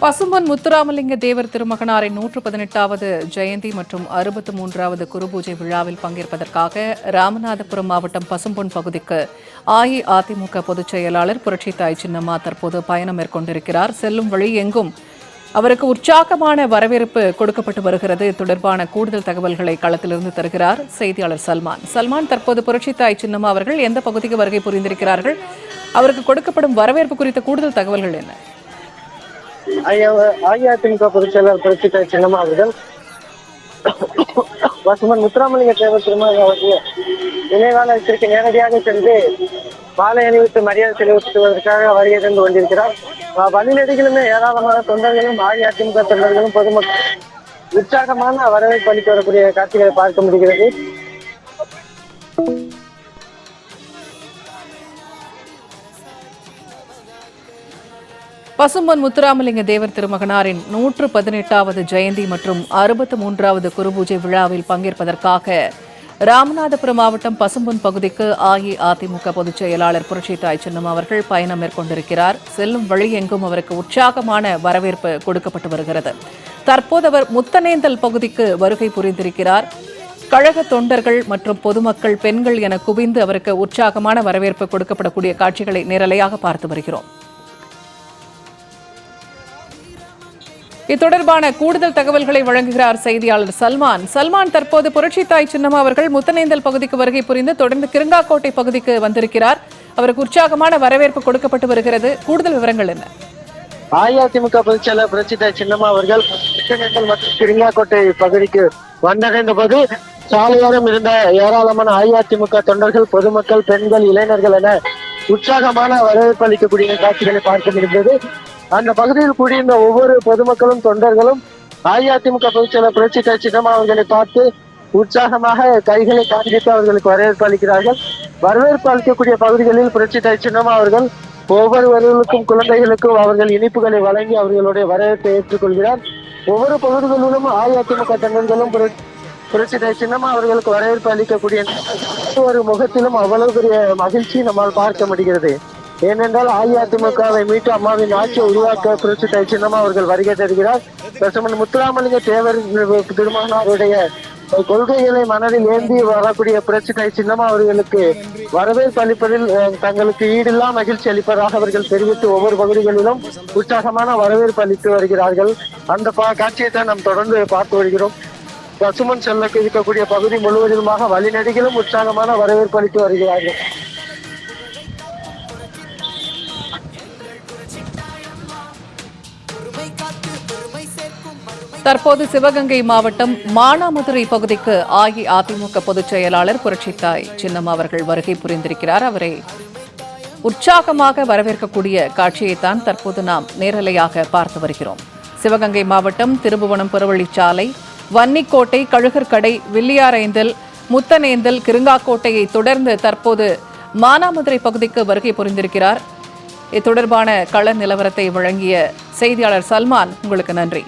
பசும்பொன் முத்துராமலிங்க தேவர் திருமகனாரின் 118வது ஜெயந்தி மற்றும் 63வது குருபூஜை விழாவில் பங்கேற்பதற்காக ராமநாதபுரம் மாவட்டம் பசும்பொன் பகுதிக்கு அஇஅதிமுக பொதுச் செயலாளர் புரட்சித்தாய் சின்னம்மா தற்போது பயணம் மேற்கொண்டிருக்கிறார். செல்லும் வழி எங்கும் அவருக்கு உற்சாகமான வரவேற்பு கொடுக்கப்பட்டு வருகிறது. தொடர்பான கூடுதல் தகவல்களை களத்திலிருந்து தருகிறார் செய்தியாளர் சல்மான். தற்போது புரட்சித்தாய் சின்னம்மா அவர்கள் எந்த பகுதிக்கு வருகை புரிந்திருக்கிறார்கள்? அவருக்கு கொடுக்கப்படும் வரவேற்பு குறித்த கூடுதல் தகவல்கள் என்ன? அஇஅதிமுக பொதுச் செயலாளர் புரட்சித்தாய் சின்னம்மா அவர்கள் பசும்பொன் முத்துராமலிங்க தேவர் திருமகன் அவர்கள் நினைவாலயத்திற்கு நேரடியாக சென்று மாலை அணிவித்து மரியாதை செலுத்துவதற்காக வருகை தந்து கொண்டிருக்கிறார். வழிநெடுகிலுமே ஏராளமான தொண்டர்களும் அஇஅதிமுக தொண்டர்களும் பொதுமக்கள் உற்சாகமான வரவேற்பு அளித்து வரக்கூடிய காட்சிகளை பார்க்க முடிகிறது. பசும்பொன் முத்துராமலிங்க தேவர் திருமகனாரின் 118வது ஜெயந்தி மற்றும் 63வது குருபூஜை விழாவில் பங்கேற்பதற்காக ராமநாதபுரம் மாவட்டம் பசும்பொன் பகுதிக்கு அஇஅதிமுக பொதுச் செயலாளர் புரட்சித்தாய் சின்னம்மா அவர்கள் பயணம் மேற்கொண்டிருக்கிறார். செல்லும் வழி எங்கும் அவருக்கு உற்சாகமான வரவேற்பு கொடுக்கப்பட்டு வருகிறது. தற்போது அவர் முத்தனேந்தல் பகுதிக்கு வருகை புரிந்திருக்கிறார். கழக தொண்டர்கள் மற்றும் பொதுமக்கள், பெண்கள் என குவிந்து அவருக்கு உற்சாகமான வரவேற்பு கொடுக்கப்படக்கூடிய காட்சிகளை நேரலையாக பார்த்து வருகிறோம். இத்தொடர்பான கூடுதல் தகவல்களை வழங்குகிறார் செய்தியாளர் சல்மான். தற்போது புரட்சித்தாய் சின்னம்மா அவர்கள் முத்தனேந்தல் பகுதிக்கு வருகை புரிந்து தொடர்ந்து கிருங்காக்கோட்டை பகுதிக்கு வந்திருக்கிறார். அவருக்கு உற்சாகமான வரவேற்பு கொடுக்கப்பட்டு வருகிறது. கூடுதல் விவரங்கள் என்ன? அஇஅதிமுக பொதுச் செயலாளர் புரட்சித்தாய் சின்னம்மா அவர்கள் முத்தனேந்தல் மற்றும் கிருங்காக்கோட்டை பகுதிக்கு வந்தடைந்த போது சாலையோரம் இருந்த ஏராளமான அஇஅதிமுக தொண்டர்கள், பொதுமக்கள், பெண்கள், இளைஞர்கள் என உற்சாகமான வரவேற்பு அளிக்கக்கூடிய காட்சிகளை பார்க்க முடிந்தது. அந்த பகுதியில் கூடியிருந்த ஒவ்வொரு பொதுமக்களும் தொண்டர்களும் அஇஅதிமுக பொதுச் செயலர் புரட்சித்தாய் சின்னம்மா அவர்களை பார்த்து உற்சாகமாக கைகளை காண்பித்து அவர்களுக்கு வரவேற்பு அளிக்கிறார்கள். வரவேற்பு அளிக்கக்கூடிய பகுதிகளில் புரட்சித்தாய் சின்னம்மா அவர்கள் ஒவ்வொருவர்களுக்கும், குழந்தைகளுக்கும் அவர்கள் இனிப்புகளை வழங்கி அவர்களுடைய வரவேற்பை ஏற்றுக்கொள்கிறார். ஒவ்வொரு பகுதிகளிலும் அஇஅதிமுக தொண்டர்களும் புரட்சித்தாய் சின்னம்மா அவர்களுக்கு வரவேற்பு அளிக்கக்கூடிய ஒரு முகத்திலும் அவ்வளவு பெரிய மகிழ்ச்சி நம்மால் பார்க்க முடிகிறது. ஏனென்றால் அஇஅதிமுகவை மீட்டு அம்மாவின் ஆட்சியை உருவாக்க புரட்சித்தாய் சின்னம்மா அவர்கள் வருகை தருகிறார். பசும்பொன் முத்துராமலிங்க தேவர் திருமகனாருடைய கொள்கைகளை மனதில் ஏந்தி வரக்கூடிய புரட்சித்தாய் சின்னம்மா அவர்களுக்கு வரவேற்பு அளிப்பதில் தங்களுக்கு ஈடில்லா மகிழ்ச்சி அளிப்பதாக அவர்கள் தெரிவித்து ஒவ்வொரு பகுதிகளிலும் உற்சாகமான வரவேற்பு அளித்து வருகிறார்கள். அந்த காட்சியை தான் நாம் தொடர்ந்து பார்த்து வருகிறோம். பசும்பொன் செல்ல இருக்கக்கூடிய பகுதி முழுவதுமாக வழிநெடுகிலும் உற்சாகமான வரவேற்பு அளித்து வருகிறார்கள். தற்போது சிவகங்கை மாவட்டம் மானாமதுரை பகுதிக்கு அஇஅதிமுக பொதுச் செயலாளர் புரட்சித்தாய் சின்னம்மா அவர்கள் வருகை புரிந்திருக்கிறார். அவரை உற்சாகமாக வரவேற்கக்கூடிய காட்சியைத்தான் தற்போது நாம் நேரலையாக பார்த்து வருகிறோம். சிவகங்கை மாவட்டம் திருபுவனம் புறவழிச்சாலை, வன்னிக்கோட்டை, கழுகர்கடை, வில்லியாரைந்தல், முத்தனேந்தல், கிருங்காக்கோட்டையை தொடர்ந்து தற்போது மானாமதுரை பகுதிக்கு வருகை புரிந்திருக்கிறார். இத்தொடர்பான கள நிலவரத்தை வழங்கிய செய்தியாளர் சல்மான், உங்களுக்கு நன்றி.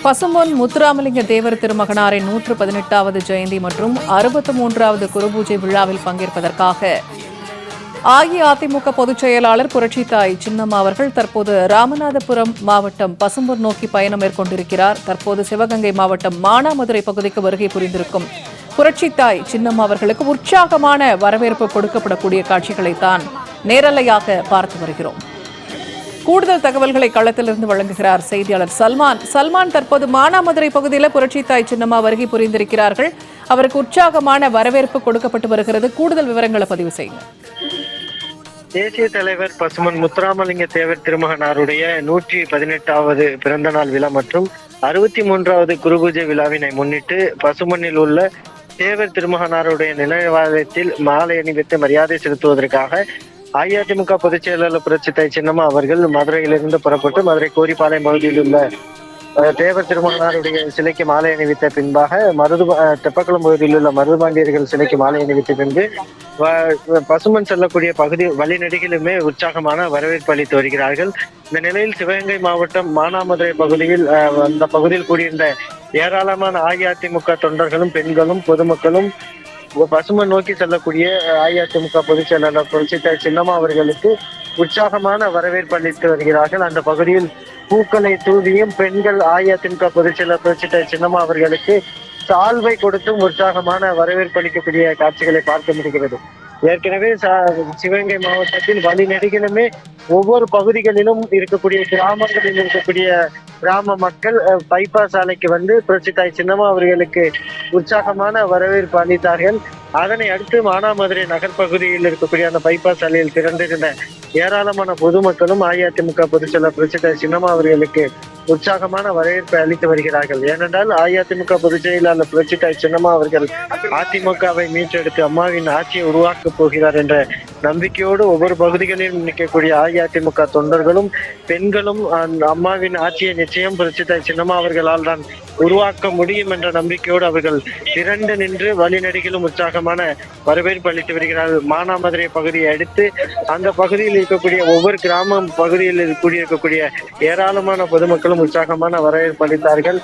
பசும்பொன் முத்துராமலிங்க தேவர் திருமகனாரின் 118வது ஜெயந்தி மற்றும் 63வது குருபூஜை விழாவில் பங்கேற்பதற்காக அஇஅதிமுக பொதுச் செயலாளர் புரட்சித்தாய் சின்னம்மா அவர்கள் தற்போது ராமநாதபுரம் மாவட்டம் பசும்பொன் நோக்கி பயணம் மேற்கொண்டிருக்கிறார். தற்போது சிவகங்கை மாவட்டம் மானாமதுரை பகுதிக்கு வருகை புரிந்திருக்கும் புரட்சித்தாய் சின்னம்மா அவர்களுக்கு உற்சாகமான வரவேற்பு கொடுக்கப்படக்கூடிய காட்சிகளைத்தான் நேரலையாக பார்த்து வருகிறோம். கூடுதல் தகவல்களை களத்திலிருந்து வழங்குகிறார் செய்தியாளர் சல்மான். தற்போது மானாமதுரை பகுதியில் புரட்சித்தாய் சின்னம்மா வருகை புரிந்திருக்கிறார்கள். அவருக்கு உற்சாகமான வரவேற்பு கொடுக்கப்பட்டு வருகிறது. கூடுதல் விவரங்களை பதிவு செய்யுங்க. தேசிய தலைவர் பசும்பொன் முத்துராமலிங்க தேவர் திருமகனாருடைய 118வது பிறந்த நாள் விழா மற்றும் 63வது குருபூஜை விழாவினை முன்னிட்டு பசும்பொன்னில் உள்ள தேவர் திருமகனாருடைய நினைவாலயத்தில் மாலை அணிவித்து மரியாதை செலுத்துவதற்காக அஇஅதிமுக பொதுச் செயலாளர் புரட்சித்தாய் சின்னம்மா அவர்கள் மதுரையிலிருந்து புறப்பட்டு மதுரை கோரிப்பாளையம் பகுதியில் உள்ள தேவர் திருமகனாருடைய சிலைக்கு மாலை அணிவித்த பின்பாக தெப்பக்குளம் பகுதியில் உள்ள மருதுபாண்டியர்கள் சிலைக்கு மாலை அணிவித்த பின்பு பசும்பொன் செல்லக்கூடிய பகுதி வழிநெடுகிலுமே உற்சாகமான வரவேற்பு அளித்து வருகிறார்கள். இந்த நிலையில் சிவகங்கை மாவட்டம் மானாமதுரை பகுதியில் அந்த பகுதியில் கூடியிருந்த ஏராளமான அஇஅதிமுக தொண்டர்களும், பெண்களும், பொதுமக்களும் பசுமன் நோக்கி செல்லக்கூடிய அஇஅதிமுக பொதுச் செயலாளர் புரட்சித்தாய் சின்னம்மா அவர்களுக்கு உற்சாகமான வரவேற்பு அளித்து வருகிறார்கள். அந்த பகுதியில் பூக்களை தூவியும் பெண்கள் அஇஅதிமுக பொதுச் செயலர் புரட்சித்தாய் சின்னம்மா அவர்களுக்கு சால்வை கொடுத்தும் உற்சாகமான வரவேற்பு அளிக்கக்கூடிய காட்சிகளை பார்க்க முடிகிறது. ஏற்கனவே சிவகங்கை மாவட்டத்தில் வழிநெடுகிலுமே ஒவ்வொரு பகுதிகளிலும் இருக்கக்கூடிய கிராமங்களில் இருக்கக்கூடிய கிராம மக்கள் பைபாஸ் சாலைக்கு வந்து புரட்சித்தாய் சின்னம்மா அவர்களுக்கு உற்சாகமான வரவேற்பு அளித்தார்கள். அதனை அடுத்து மானாமதுரை நகர் பகுதியில் இருக்கக்கூடிய அந்த பைபாஸ் சாலையில் திரண்டிருந்த ஏராளமான பொதுமக்களும் அஇஅதிமுக பொதுச் செயலர் புரட்சித்தாய் சின்னம்மா அவர்களுக்கு உற்சாகமான வரவேற்பை அளித்து வருகிறார்கள். ஏனென்றால் அஇஅதிமுக பொதுச் செயலாளர் புரட்சித்தாய் சின்னம்மா அவர்கள் அதிமுகவை மீட்டெடுத்து அம்மாவின் ஆட்சியை உருவாக்கப் போகிறார் என்ற நம்பிக்கையோடு ஒவ்வொரு பகுதிகளிலும் நிற்கக்கூடிய அஇஅதிமுக தொண்டர்களும் பெண்களும் அம்மாவின் ஆட்சியை நிச்சயம் புரட்சித்தாய் சின்னம்மா அவர்களால் தான் உருவாக்க முடியும் என்ற நம்பிக்கையோடு அவர்கள் திரண்டு நின்று வழிநெடுகிலும் உற்சாகமான வரவேற்பு அளித்து வருகிறார்கள். மானாமதுரை பகுதியை அடுத்து அந்த பகுதியில் இருக்கக்கூடிய ஒவ்வொரு கிராம பகுதியில் கூடியிருக்கக்கூடிய ஏராளமான பொதுமக்களும் உற்சாகமான வரவேற்பு அளித்தார்கள்.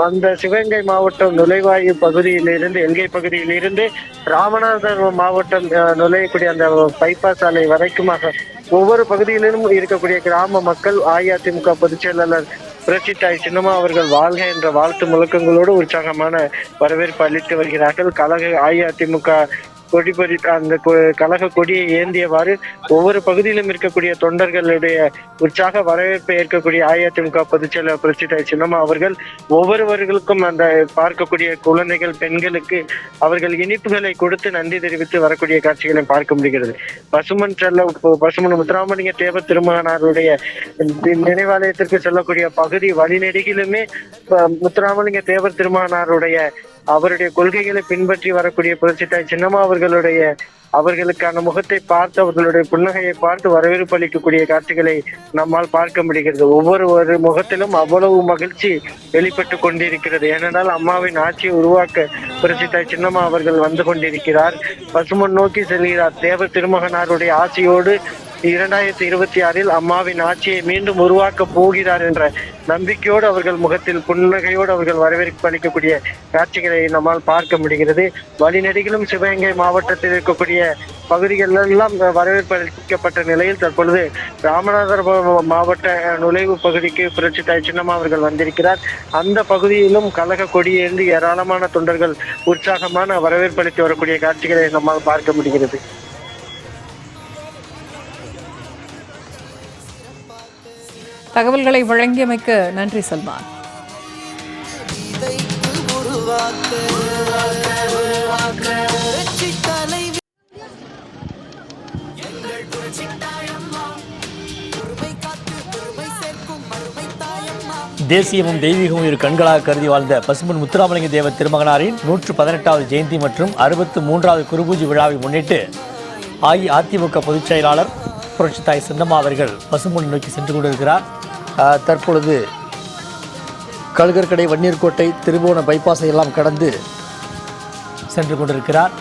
அந்த சிவகங்கை மாவட்டம் நுழைவாயு பகுதியிலிருந்து எல்கை பகுதியிலிருந்து ராமநாதபுரம் மாவட்டம் நுழையக்கூடிய அந்த பைபாஸ் சாலை வரைக்குமாக ஒவ்வொரு பகுதியிலும் இருக்கக்கூடிய கிராம மக்கள் அஇஅதிமுக பொதுச் செயலாளர் புரட்சித்தாய் சின்னம்மா அவர்கள் வாழ்க என்ற வாழ்த்து முழக்கங்களோடு உற்சாகமான வரவேற்பு அளித்து வருகிறார்கள். கழக அஇஅதிமுக கொடிபறி அந்த கழக கொடியை ஏந்தியவாறு ஒவ்வொரு பகுதியிலும் இருக்கக்கூடிய தொண்டர்களுடைய உற்சாக வரவேற்பை ஏற்கக்கூடிய அஇஅதிமுக பொதுச் செயலர் புரட்சித்தாய் சின்னம்மா அவர்கள் ஒவ்வொருவர்களுக்கும் அந்த பார்க்கக்கூடிய குழந்தைகள் பெண்களுக்கு அவர்கள் இனிப்புகளை கொடுத்து நன்றி தெரிவித்து வரக்கூடிய காட்சிகளை பார்க்க முடிகிறது. பசுமன் முத்துராமலிங்க தேவர் திருமகனாருடைய நினைவாலயத்திற்கு செல்லக்கூடிய பகுதி வழிநெடுகிலுமே முத்துராமலிங்க தேவர் திருமகனாருடைய அவருடைய கொள்கைகளை பின்பற்றி வரக்கூடிய புரட்சித்தாய் சின்னம்மா அவர்களுக்கான முகத்தை பார்த்து அவர்களுடைய புன்னகையை பார்த்து வரவேற்பு அளிக்கக்கூடிய காட்சிகளை நம்மால் பார்க்க முடிகிறது. ஒவ்வொரு முகத்திலும் அவ்வளவு மகிழ்ச்சி வெளிப்பட்டு கொண்டிருக்கிறது. ஏனென்றால் அம்மாவின் ஆட்சியை உருவாக்க புரட்சித்தாய் சின்னம்மா அவர்கள் வந்து கொண்டிருக்கிறார். பசுமன் நோக்கி செல்கிறார். தேவர் திருமகனாருடைய ஆட்சியோடு 2026 அம்மாவின் ஆட்சியை மீண்டும் உருவாக்க போகிறார் என்ற நம்பிக்கையோடு அவர்கள் முகத்தில் புன்னகையோடு அவர்கள் வரவேற்பு அளிக்கக்கூடிய காட்சிகளை நம்மால் பார்க்க முடிகிறது. வழிநெடுகிலும் சிவகங்கை மாவட்டத்தில் இருக்கக்கூடிய பகுதிகளெல்லாம் வரவேற்பு அளிக்கப்பட்ட நிலையில் தற்பொழுது ராமநாதபுரம் மாவட்ட நுழைவு பகுதிக்கு புரட்சித்தாய் சின்னம்மா அவர்கள் வந்திருக்கிறார். அந்த பகுதியிலும் கழக கொடியேந்தி ஏராளமான தொண்டர்கள் உற்சாகமான வரவேற்பு அளித்து வரக்கூடிய காட்சிகளை நம்மால் பார்க்க முடிகிறது. தகவல்களை வழங்கியமைக்க நன்றி சல்மான். தேசியமும் தெய்வீகமும் இரு கண்களாக கருதி வாழ்ந்த பசுமன் முத்துராமலிங்க தேவர் திருமகனாரின் 118வது ஜெயந்தி மற்றும் 63வது குருபூஜை விழாவை முன்னிட்டு அஇஅதிமுக பொதுச் செயலாளர் புரட்சித்தாய் சின்னம்மா அவர்கள் பசுமன் நோக்கி சென்று கொண்டிருக்கிறார். தற்பொழுது கழுகர்கடை, வன்னீர்கோட்டை, திருபுவன பைபாஸை எல்லாம் கடந்து சென்று கொண்டிருக்கிறார்.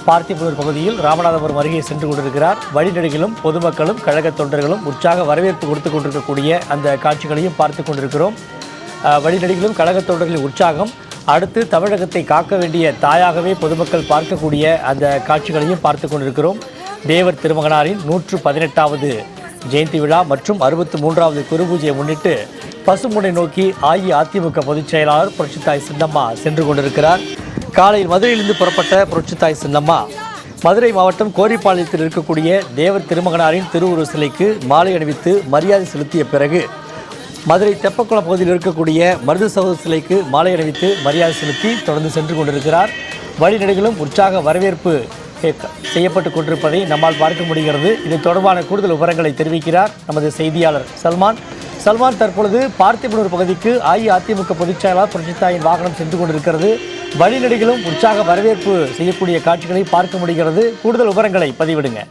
பார்த்திபனூர் பகுதியில் ராமநாதபுரம் அருகே சென்று கொண்டிருக்கிறார். வழிநெடுகிலும் பொதுமக்களும் கழக தொண்டர்களும் உற்சாக வரவேற்பு கொடுத்து கொண்டிருக்கக்கூடிய அந்த காட்சிகளையும் பார்த்து கொண்டிருக்கிறோம். வழிநெடுகிலும் கழக தொண்டர்களின் உற்சாகம் அடுத்து தமிழகத்தை காக்க வேண்டிய தாயாகவே பொதுமக்கள் பார்க்கக்கூடிய அந்த காட்சிகளையும் பார்த்து கொண்டிருக்கிறோம். தேவர் திருமகனாரின் 118வது ஜெயந்தி விழா மற்றும் 63வது குருபூஜையை முன்னிட்டு பசுமுனை நோக்கி அஇஅதிமுக பொதுச் செயலாளர் புரட்சித்தாய் சின்னம்மா சென்று கொண்டிருக்கிறார். காலையில் மதுரையிலிருந்து புறப்பட்ட புரட்சித்தாய் சின்னம்மா மதுரை மாவட்டம் கோரிப்பாளையத்தில் இருக்கக்கூடிய தேவர் திருமகனாரின் திருவுருவ சிலைக்கு மாலை அணிவித்து மரியாதை செலுத்திய பிறகு மதுரை தெப்பக்குளம் பகுதியில் இருக்கக்கூடிய மருது சகோதர சிலைக்கு மாலை அணிவித்து மரியாதை செலுத்தி தொடர்ந்து சென்று கொண்டிருக்கிறார். வழிநெடுகிலும் உற்சாக வரவேற்பு செய்யப்பட்டு கொண்டிருப்பதை நம்மால் பார்க்க முடிகிறது. இது தொடர்பான கூடுதல் விவரங்களை தெரிவிக்கிறார் நமது செய்தியாளர் சல்மான். தற்பொழுது பார்த்திபனூர் பகுதிக்கு அஇஅதிமுக பொதுச் செயலாளர் புரட்சித்தாயின் வாகனம் சென்று கொண்டிருக்கிறது. வழிநெடுகிலும் உற்சாக வரவேற்பு செய்யக்கூடிய காட்சிகளை பார்க்க முடிகிறது. கூடுதல் விவரங்களை பதிவிடுங்க.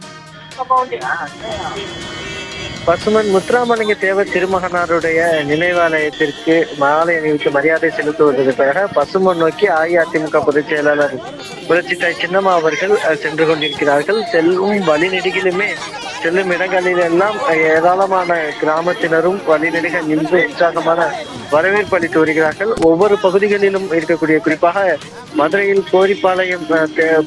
பசுமன் முத்துராமலிங்க தேவர் திருமகனாருடைய நினைவாலயத்திற்கு மாலை அணிவித்து மரியாதை செலுத்துவதற்காக பசுமன் நோக்கி அஇஅதிமுக பொதுச் செயலாளர் புரட்சித்தாய் சின்னம்மா அவர்கள் சென்று கொண்டிருக்கிறார்கள். செல்லும் வழிநெடுகிலுமே செல்லும் இடங்களில் எல்லாம் ஏராளமான கிராமத்தினரும் வழிநெடுக நின்று உற்சாகமான வரவேற்பு அளித்து வருகிறார்கள். ஒவ்வொரு பகுதிகளிலும் இருக்கக்கூடிய, குறிப்பாக மதுரையில் கோரிப்பாளையம்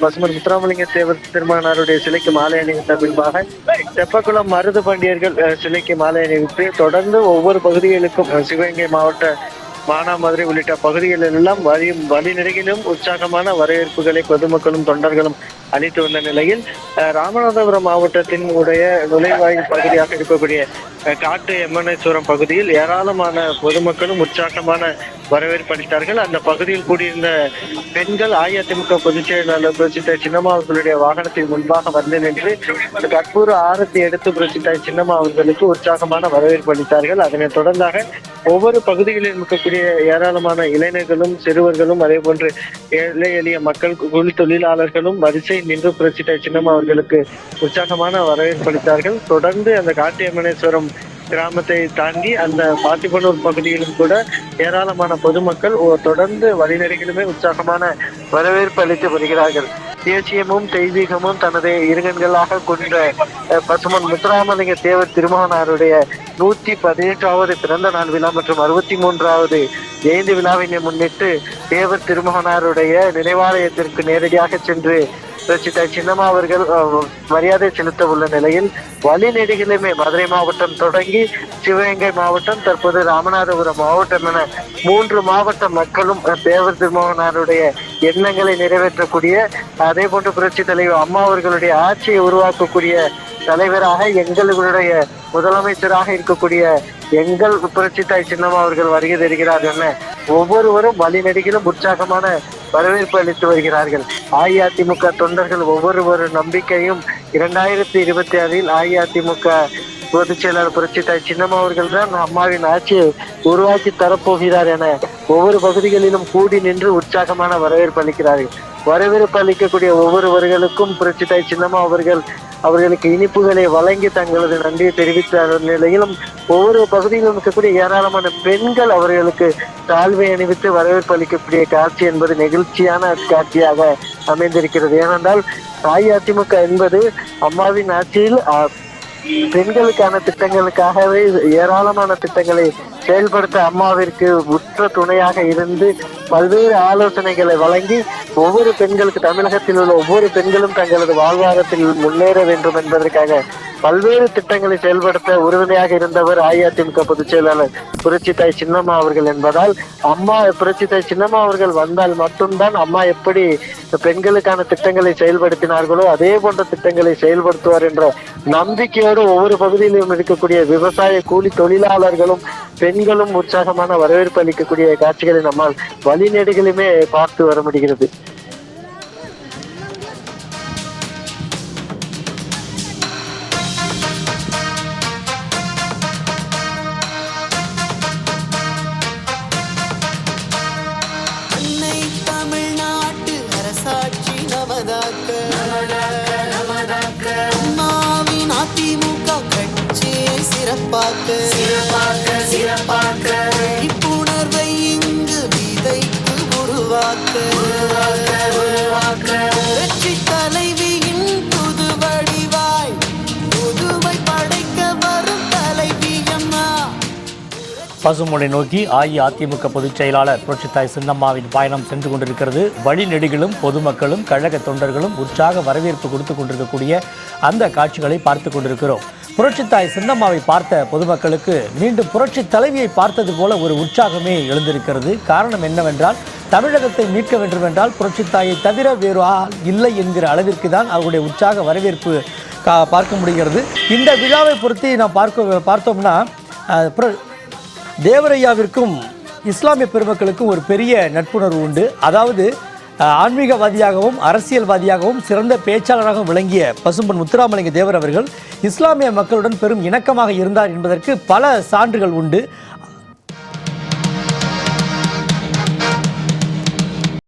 பசுமன் முத்துராமலிங்க தேவர் திருமகனாருடைய சிலைக்கு மாலை அணிவித்த பின்பாக தெப்பக்குளம் மருது பாண்டியர்கள் சிலைக்கு மாலை அணிவித்து தொடர்ந்து ஒவ்வொரு பகுதிகளுக்கும் சிவகங்கை மாவட்ட மானாமதுரை உள்ளிட்ட பகுதிகளில் எல்லாம் வழிநெடுகிலும் உற்சாகமான வரவேற்புகளை பொதுமக்களும் தொண்டர்களும் அளித்து வந்த நிலையில் ராமநாதபுரம் மாவட்டத்தின் உடைய நுழைவாயில் பகுதியாக இருக்கக்கூடிய காட்டு எம்மனேஸ்வரம் பகுதியில் ஏராளமான பொதுமக்களும் உற்சாகமான வரவேற்பு அளித்தார்கள். அந்த பகுதியில் கூடியிருந்த பெண்கள் அஇஅதிமுக பொதுச் செயலாளர் புரட்சித்தாய் சின்னம்மா அவர்களுடைய வாகனத்தின் முன்பாக வந்து நின்று கற்பூர ஆரத்தி எடுத்து புரட்சித்தாய் சின்னம்மா அவர்களுக்கு உற்சாகமான வரவேற்பு அளித்தார்கள். அதனைத் தொடர்ந்தாக ஒவ்வொரு பகுதிகளில் இருக்கக்கூடிய ஏராளமான இளைஞர்களும் சிறுவர்களும் அதே போன்று ஏழை எளிய மக்கள் கூலி தொழிலாளர்களும் வரிசை நின்று புரட்சித்தாய் சின்னம்மா அவர்களுக்கு உற்சாகமான வரவேற்பு அளித்தார்கள். தொடர்ந்து அந்த காட்டியம்மனேஸ்வரம் கிராமத்தை தாண்டி அந்த பாத்திபனூர் பகுதியிலும் கூட ஏராளமான பொதுமக்கள் தொடர்ந்து வழிநெடுகிலுமே உற்சாகமான வரவேற்பு அளித்து வருகிறார்கள். தேசியமும் தெய்வீகமும் தனது இருகண்களாக கொண்ட பசுமன் முத்துராமலிங்க தேவர் திருமகனாருடைய 118வது பிறந்த நாள் விழா மற்றும் 63வது ஜெயந்தி விழாவினை முன்னிட்டு தேவர் திருமகனாருடைய நினைவாலயத்திற்கு நேரடியாக சென்று புரட்சித்தாய் சின்னம்மா அவர்கள் மரியாதை செலுத்த உள்ள நிலையில் வழிநெடுகிலுமே மதுரை மாவட்டம் தொடங்கி சிவகங்கை மாவட்டம், தற்போது ராமநாதபுரம் மாவட்டம் என 3 மாவட்ட மக்களும் தேவர் திருமகனாருடைய எண்ணங்களை நிறைவேற்றக்கூடிய, அதே போன்று புரட்சி தலைவர் அம்மா அவர்களுடைய ஆட்சியை உருவாக்கக்கூடிய தலைவராக, எங்களுடைய முதலமைச்சராக இருக்கக்கூடிய எங்கள் புரட்சித்தாய் சின்னம்மா அவர்கள் வருகை தருகிறார் என ஒவ்வொருவரும் வழிநெடுகிலும் உற்சாகமான வரவேற்பு அளித்து வருகிறார்கள். அஇஅதிமுக தொண்டர்கள் ஒவ்வொரு நம்பிக்கையும் 2026 அஇஅதிமுக பொதுச் செயலாளர் புரட்சித்தாய் சின்னம்மா அவர்கள் தான் அம்மாவின் ஆட்சியை உருவாக்கி தரப்போகிறார் என ஒவ்வொரு பகுதிகளிலும் கூடி நின்று உற்சாகமான வரவேற்பு அளிக்கிறார்கள். வரவேற்பு அளிக்கக்கூடிய ஒவ்வொருவர்களுக்கும் புரட்சித்தாய் சின்னம்மா அவர்களுக்கு இனிப்புகளை வழங்கி தங்களது நன்றியை தெரிவித்த நிலையிலும் ஒவ்வொரு பகுதியிலும் இருக்கக்கூடிய ஏராளமான பெண்கள் அவர்களுக்கு தாழ்வை அணிவித்து வரவேற்பு அளிக்கக்கூடிய காட்சி என்பது நெகிழ்ச்சியான காட்சியாக அமைந்திருக்கிறது. ஏனென்றால் அஇஅதிமுக என்பது அம்மாவின் ஆட்சியில் பெண்களுக்கான திட்டங்களுக்காகவே ஏராளமான திட்டங்களை செயல்படுத்த அம்மாவிற்கு உற்ற துணையாக இருந்து பல்வேறு ஆலோசனைகளை வழங்கி ஒவ்வொரு பெண்களுக்கு, தமிழகத்தில் உள்ள ஒவ்வொரு பெண்களும் தங்களது வாழ்வாதாரத்தில் முன்னேற வேண்டும் என்பதற்காக பல்வேறு திட்டங்களை செயல்படுத்த உறுதுணையாக இருந்தவர் அஇஅதிமுக பொதுச் செயலாளர் புரட்சித்தாய் சின்னம்மா அவர்கள் என்பதால் புரட்சித்தாய் சின்னம்மா அவர்கள் வந்தால் மட்டும்தான் அம்மா எப்படி பெண்களுக்கான திட்டங்களை செயல்படுத்தினார்களோ அதே போன்ற திட்டங்களை செயல்படுத்துவார் என்ற நம்பிக்கையோடு ஒவ்வொரு பகுதியிலும் இருக்கக்கூடிய விவசாய கூலி தொழிலாளர்களும் பெண்களும் உற்சாகமான வரவேற்பு அளிக்கக்கூடிய காட்சிகளை நம்மால் வழிநெடுகளுமே பார்த்து வர முடிகிறது. இப்புணர்வை இங்கு விதைத்து உருவாக்க தலைவியின் புது வடிவாய் புதுமை படைக்க வரும் தலைவி அம்மா. பசுமொழி நோக்கி அஇஅதிமுக பொதுச் செயலாளர் புரட்சித்தாய் சின்னம்மாவின் பயணம் சென்று கொண்டிருக்கிறது. வழிநெடுகிலும் பொதுமக்களும் கழக தொண்டர்களும் உற்சாக வரவேற்பு கொடுத்து கொண்டிருக்கக்கூடிய அந்த காட்சிகளை பார்த்து கொண்டிருக்கிறோம். புரட்சித்தாய் சின்னம்மாவை பார்த்த பொதுமக்களுக்கு மீண்டும் புரட்சி தலைவியை பார்த்தது போல ஒரு உற்சாகமே எழுந்திருக்கிறது. காரணம் என்னவென்றால், தமிழகத்தை மீட்க வேண்டும் என்றால் புரட்சித்தாயை தவிர வேறு இல்லை என்கிற அளவிற்கு தான் அவருடைய உற்சாக வரவேற்பு பார்க்க முடிகிறது. இந்த விழாவை பொறுத்து நாம் பார்த்தோம்னா தேவரையாவிற்கும் இஸ்லாமிய பெருமக்களுக்கும் ஒரு பெரிய நட்புணர்வு உண்டு. அதாவது ஆன்மீகவாதியாகவும் அரசியல்வாதியாகவும் சிறந்த பேச்சாளராகவும் விளங்கிய பசும்பொன் முத்துராமலிங்க தேவர் அவர்கள் இஸ்லாமிய மக்களுடன் பெரும் இணக்கமாக இருந்தார் என்பதற்கு பல சான்றுகள் உண்டு.